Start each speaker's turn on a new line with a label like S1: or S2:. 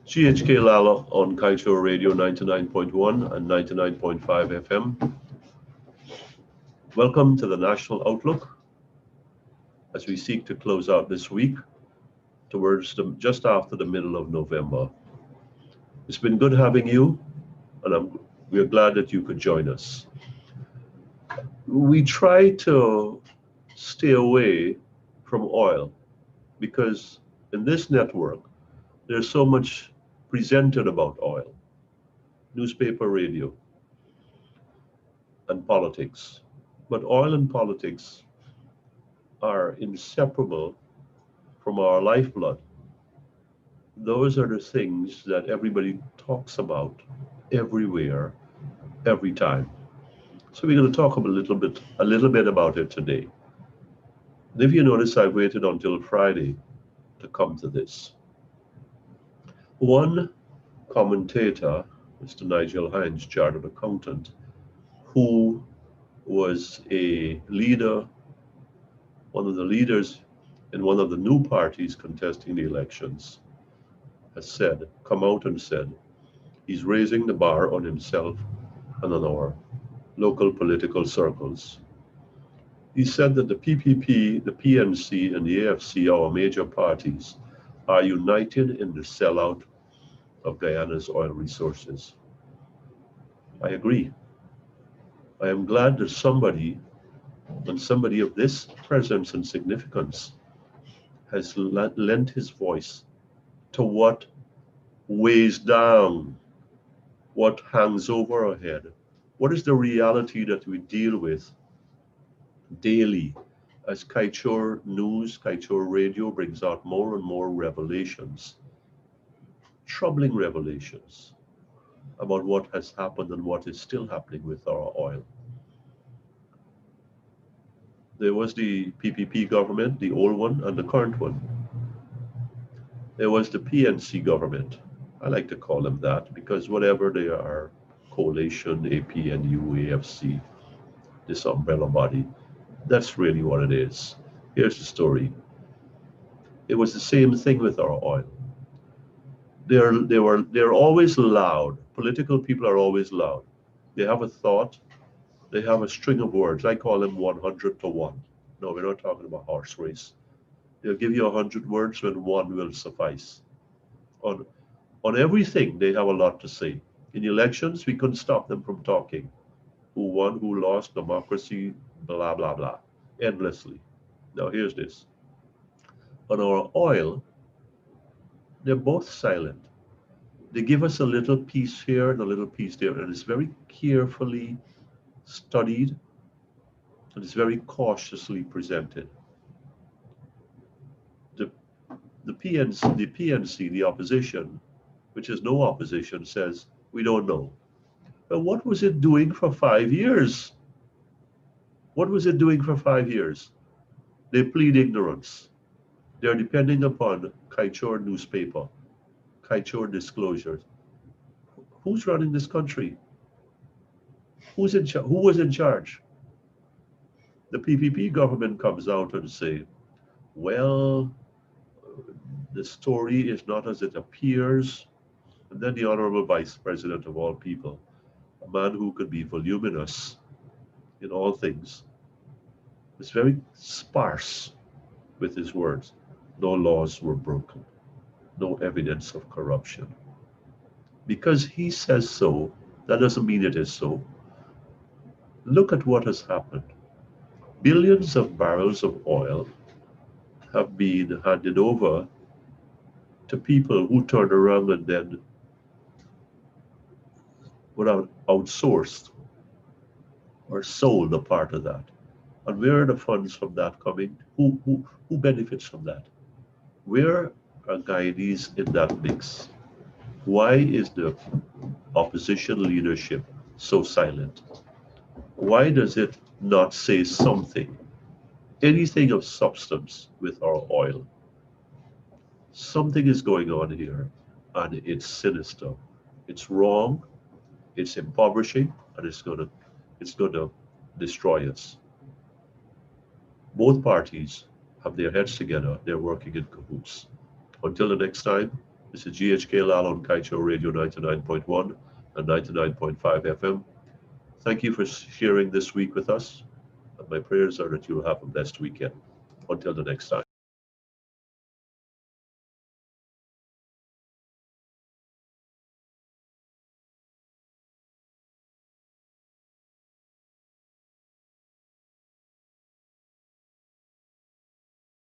S1: GHK Lall on Kaieteur Radio 99.1 and 99.5 FM. Welcome to the National Outlook as we seek to close out this week towards just after the middle of November. It's been good having you, and we're glad that you could join us. We try to stay away from oil because in this network, there's so much presented about oil, newspaper, radio, and politics. But oil and politics are inseparable from our lifeblood. Those are the things that everybody talks about everywhere, every time. So we're going to talk a little bit about it today. And if you notice, I waited until Friday to come to this. One commentator, Mr. Nigel Hines, chartered accountant, who was a leader, one of the leaders in one of the new parties contesting the elections, has come out and said, he's raising the bar on himself and on our local political circles. He said that the PPP, the PNC, and the AFC, our major parties, are united in the sellout of Guyana's oil resources. I agree. I am glad that somebody of this presence and significance has lent his voice to what weighs down, what hangs over our head, what is the reality that we deal with daily as Kaieteur News, Kaieteur Radio brings out more and more revelations, troubling revelations about what has happened and what is still happening with our oil. There was the PPP government, the old one, and the current one. There was the PNC government. I like to call them that because whatever they are, coalition, APNU, AFC, this umbrella body, that's really what it is. Here's the story. It was the same thing with our oil. They're always loud. Political people are always loud. They have a thought. They have a string of words. I call them 100 to 1. No, we're not talking about horse race. They'll give you 100 words when one will suffice. On everything, they have a lot to say. In elections, we couldn't stop them from talking. Who won, who lost, democracy, blah, blah, blah, endlessly. Now, here's this. On our oil, they're both silent. They give us a little piece here and a little piece there, and it's very carefully studied, and it's very cautiously presented. The PNC, the opposition, which is no opposition, says, we don't know. But what was it doing for 5 years? What was it doing for 5 years? They plead ignorance. They're depending upon Kaieteur newspaper, Kaieteur disclosures. Who's running this country? Who was in charge? The PPP government comes out and say, well, the story is not as it appears. And then the Honorable Vice President of all people, a man who could be voluminous in all things, is very sparse with his words. No laws were broken. No evidence of corruption. Because he says so, that doesn't mean it is so. Look at what has happened. Billions of barrels of oil have been handed over to people who turned around and then were outsourced or sold a part of that. And where are the funds from that coming? Who benefits from that? Where are Guyanese in that mix? Why is the opposition leadership so silent? Why does it not say something, anything of substance with our oil? Something is going on here, and it's sinister. It's wrong, it's impoverishing, and it's gonna destroy us. Both parties have their heads together. They're working in cahoots. Until the next time, This is GHK Lall on Kaieteur Radio 99.1 and 99.5 FM. Thank you for sharing this week with us, and my prayers are that you'll have a blessed weekend. Until the next time.